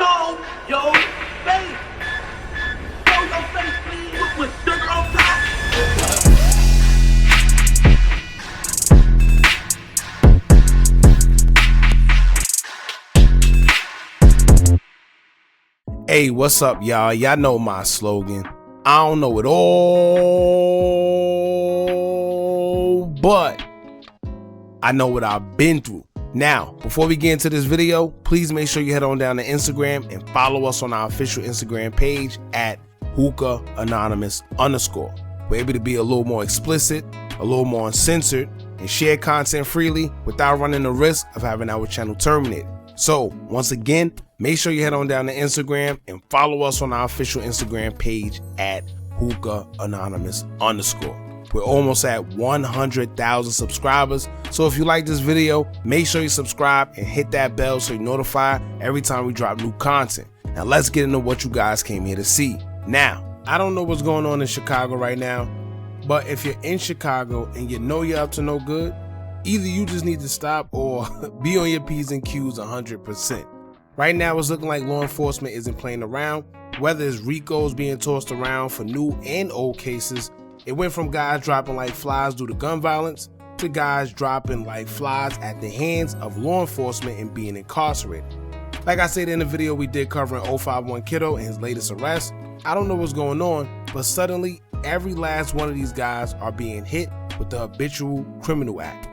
show your face. Show your face, please, with sugar on top. Hey, what's up, y'all? Y'all know my slogan. I don't know it all, but I know what I've been through. Now, before we get into this video, please make sure you head on down to Instagram and follow us on our official Instagram page at Hookah Anonymous _. We're able to be a little more explicit, a little more uncensored, and share content freely without running the risk of having our channel terminated. So, once again, make sure you head on down to Instagram and follow us on our official Instagram page at Hookah Anonymous _. We're almost at 100,000 subscribers. So if you like this video, make sure you subscribe and hit that bell so you're notified every time we drop new content. Now let's get into what you guys came here to see. Now, I don't know what's going on in Chicago right now, but if you're in Chicago and you know you're up to no good, either you just need to stop or be on your P's and Q's 100%. Right now, it's looking like law enforcement isn't playing around. Whether it's RICOs being tossed around for new and old cases, it went from guys dropping like flies due to gun violence to guys dropping like flies at the hands of law enforcement and being incarcerated. Like I said in the video we did covering 051 Kiddo and his latest arrest, I don't know what's going on, but suddenly every last one of these guys are being hit with the Habitual Criminal Act.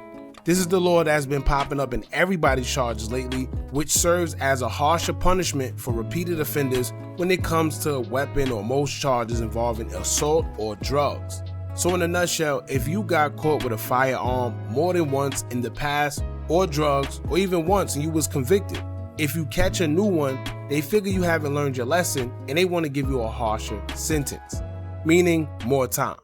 This is the law that's been popping up in everybody's charges lately, which serves as a harsher punishment for repeated offenders when it comes to a weapon or most charges involving assault or drugs. So in a nutshell, if you got caught with a firearm more than once in the past, or drugs, or even once and you was convicted, if you catch a new one, they figure you haven't learned your lesson and they want to give you a harsher sentence, meaning more time.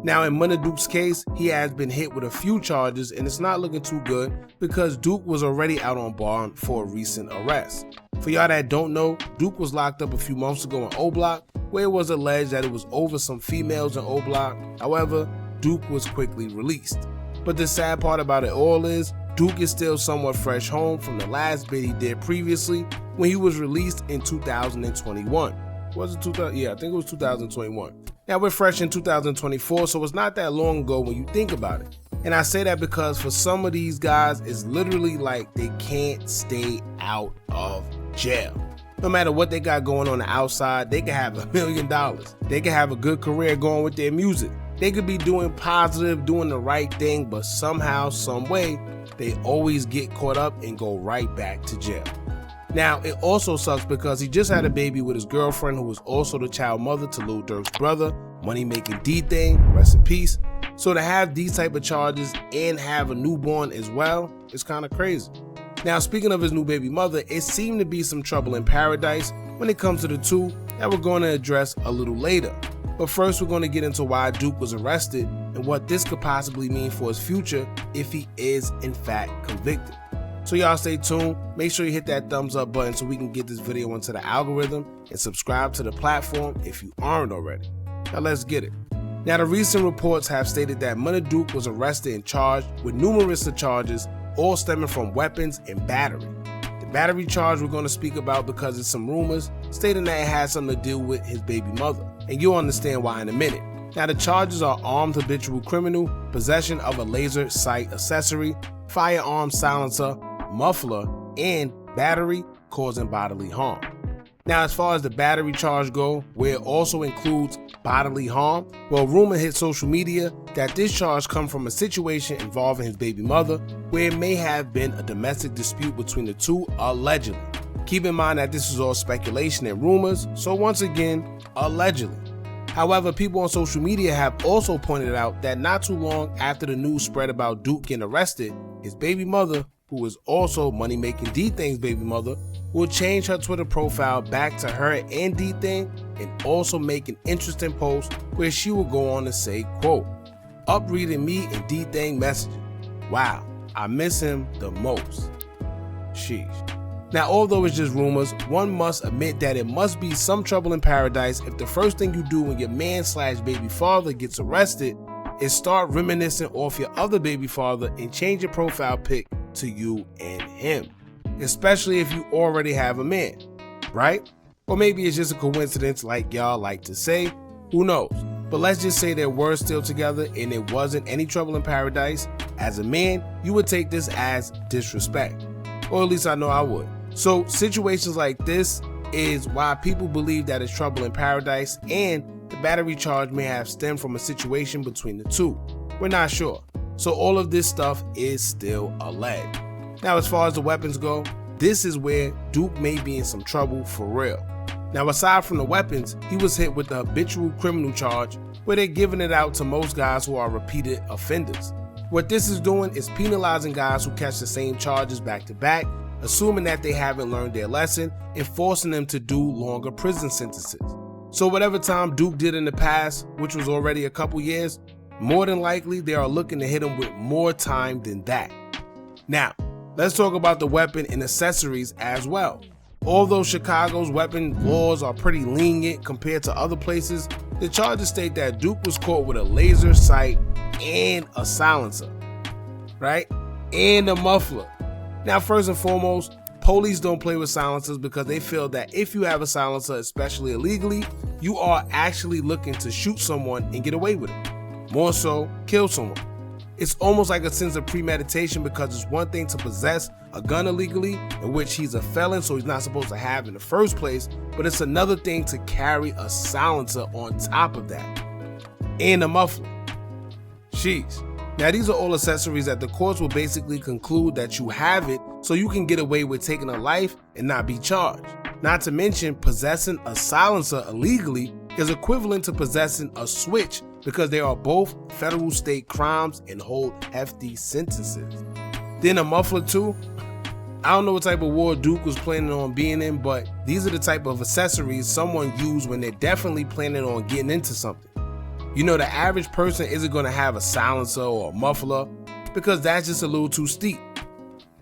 Now in Munna Duke's case, he has been hit with a few charges and it's not looking too good because Duke was already out on bond for a recent arrest. For y'all that don't know, Duke was locked up a few months ago in OBlock, where it was alleged that it was over some females in OBlock. However, Duke was quickly released. But the sad part about it all is, Duke is still somewhat fresh home from the last bid he did previously when he was released in 2021. Was it 2000? Yeah, I think it was 2021. Now we're fresh in 2024, so it's not that long ago when you think about it. And I say that because for some of these guys, it's literally like they can't stay out of jail. No matter what they got going on the outside, they could have $1 million. They could have a good career going with their music. They could be doing positive, doing the right thing, but somehow, some way, they always get caught up and go right back to jail. Now, it also sucks because he just had a baby with his girlfriend who was also the child mother to Lil Durk's brother, Money Making D-Thing, rest in peace. So to have these type of charges and have a newborn as well, it's kind of crazy. Now, speaking of his new baby mother, it seemed to be some trouble in paradise when it comes to the two that we're going to address a little later. But first, we're going to get into why Duke was arrested and what this could possibly mean for his future if he is in fact convicted. So y'all stay tuned, make sure you hit that thumbs up button so we can get this video into the algorithm and subscribe to the platform if you aren't already. Now let's get it. Now the recent reports have stated that Munna Duke was arrested and charged with numerous charges, all stemming from weapons and battery. The battery charge we're going to speak about because it's some rumors stating that it has something to do with his baby mother, and you'll understand why in a minute. Now the charges are armed habitual criminal, possession of a laser sight accessory, firearm silencer, muffler, and battery causing bodily harm. Now, as far as the battery charge go, where it also includes bodily harm, well, rumor hit social media that this charge comes from a situation involving his baby mother, where it may have been a domestic dispute between the two, allegedly. Keep in mind that this is all speculation and rumors, so once again, allegedly. However, people on social media have also pointed out that not too long after the news spread about Duke getting arrested, his baby mother, who is also Money Making D-Thing's baby mother, will change her Twitter profile back to her and D-Thing and also make an interesting post where she will go on to say, quote, "Up reading me and D-Thing messaging. Wow, I miss him the most. Sheesh." Now, although it's just rumors, one must admit that it must be some trouble in paradise if the first thing you do when your man/baby father gets arrested is start reminiscing off your other baby father and change your profile pic to you and him, especially if you already have a man. right? Or maybe it's just a coincidence like y'all like to say, who knows? But let's just say they were still together and it wasn't any trouble in paradise. As a man, you would take this as disrespect. Or at least I know I would. So situations like this is why people believe that it's trouble in paradise, and the battery charge may have stemmed from a situation between the two. We're not sure. So all of this stuff is still alleged. Now, as far as the weapons go, this is where Duke may be in some trouble for real. Now, aside from the weapons, he was hit with the habitual criminal charge, where they're giving it out to most guys who are repeated offenders. What this is doing is penalizing guys who catch the same charges back to back, assuming that they haven't learned their lesson and forcing them to do longer prison sentences. So whatever time Duke did in the past, which was already a couple years, more than likely they are looking to hit him with more time than that. Now, let's talk about the weapon and accessories as well. Although Chicago's weapon laws are pretty lenient compared to other places, the charges state that Duke was caught with a laser sight and a silencer, right? And a muffler. Now, first and foremost, police don't play with silencers because they feel that if you have a silencer, especially illegally, you are actually looking to shoot someone and get away with it. More so, kill someone. It's almost like a sense of premeditation because it's one thing to possess a gun illegally, in which he's a felon, so he's not supposed to have in the first place, but it's another thing to carry a silencer on top of that. And a muffler. Jeez. Now, these are all accessories that the courts will basically conclude that you have it so you can get away with taking a life and not be charged. Not to mention, possessing a silencer illegally is equivalent to possessing a switch because they are both federal state crimes and hold hefty sentences. Then a muffler too. I don't know what type of war Duke was planning on being in, but these are the type of accessories someone used when they're definitely planning on getting into something. You know, the average person isn't going to have a silencer or a muffler because that's just a little too steep,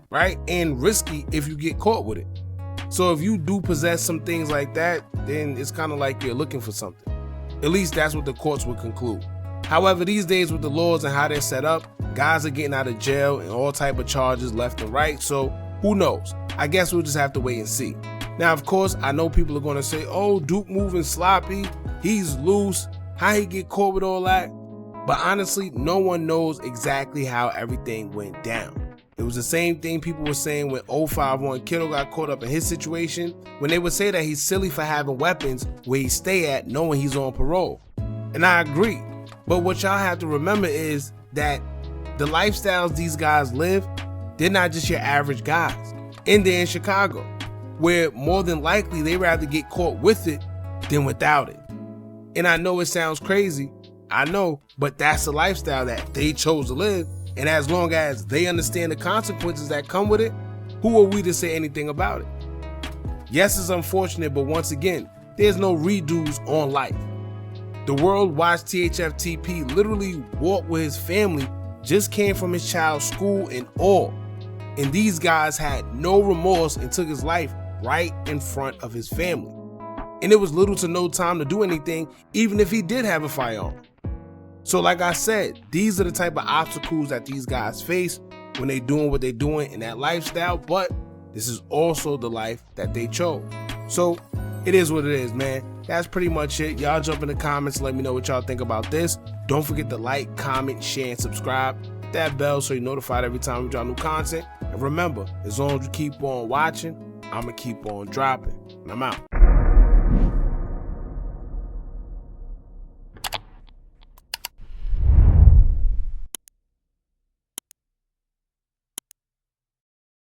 right? And risky if you get caught with it. So if you do possess some things like that, then it's kind of like you're looking for something. At least that's what the courts would conclude. However, these days with the laws and how they're set up, guys are getting out of jail and all type of charges left and right. So who knows? I guess we'll just have to wait and see. Now, of course, I know people are going to say, oh, Duke moving sloppy. He's loose. How he get caught with all that? But honestly, no one knows exactly how everything went down. It was the same thing people were saying when 051 Kiddo got caught up in his situation, when they would say that he's silly for having weapons where he stay at knowing he's on parole. And I agree. But what y'all have to remember is that the lifestyles these guys live, they're not just your average guys. And they're in Chicago, where more than likely they rather get caught with it than without it. And I know it sounds crazy, I know, but that's the lifestyle that they chose to live. And as long as they understand the consequences that come with it, who are we to say anything about it? Yes, it's unfortunate, but once again, there's no redos on life. The world watched THFTP literally walk with his family, just came from his child's school and all. And these guys had no remorse and took his life right in front of his family. And it was little to no time to do anything, even if he did have a firearm. So like I said, these are the type of obstacles that these guys face when they're doing what they're doing in that lifestyle, but this is also the life that they chose. So it is what it is, man. That's pretty much it. Y'all jump in the comments, let me know what y'all think about this. Don't forget to like, comment, share, and subscribe. Hit that bell so you're notified every time we drop new content. And remember, as long as you keep on watching, I'ma keep on dropping. And I'm out.